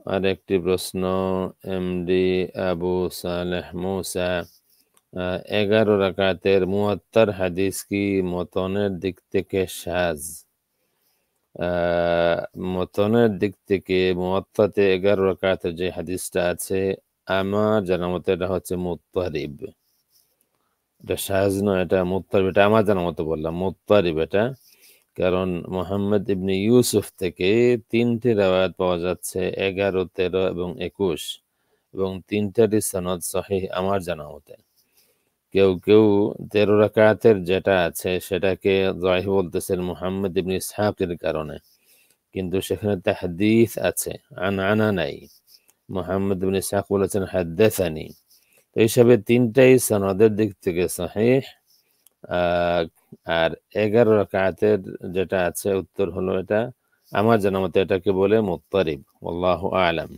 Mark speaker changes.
Speaker 1: আরেকটি প্রশ্ন এমডি আবু সালেহ মুসা, 11 রাকাতের মুয়াত্তার হাদিস কি মতনের দিক থেকে শায? মতনের দিক থেকে মুয়াত্তাতে 11 রাকাতের যে হাদিসটা আছে, আমার জানা মতে এটা হচ্ছে মুত্তারিব। এটা শায নয়, এটা মুত্তারিব। এটা আমার জানা মতো বললাম, মুত্তারিব এটা। কারণ মোহাম্মদ ইবনে ইউসুফ থেকে 3টি রাওয়ায়াত পাওয়া যাচ্ছে, 11, 13 এবং 21, এবং 3টারই সনদ সহিহ আমার জানা মতে। কেউ কেউ 13 রাকাতের যেটা আছে সেটাকে যায়ীফ বলতেছেন মুহাম্মদ ইবনে ইসহাকের কারণে, কিন্তু সেখানে তাহদিস আছে, আনা নাই। মুহাম্মদ ইবনে ইসহাক বলেছেন হাদ্দাসানি। তো হিসাবে 3টাই সনদের দিক থেকে সহিহ। আহ, আর 11 রাকাতের যেটা আছে উত্তর হলো এটা আমার জানা মতে এটাকে বলে মুত্তারিব। আল্লাহু আ'লাম।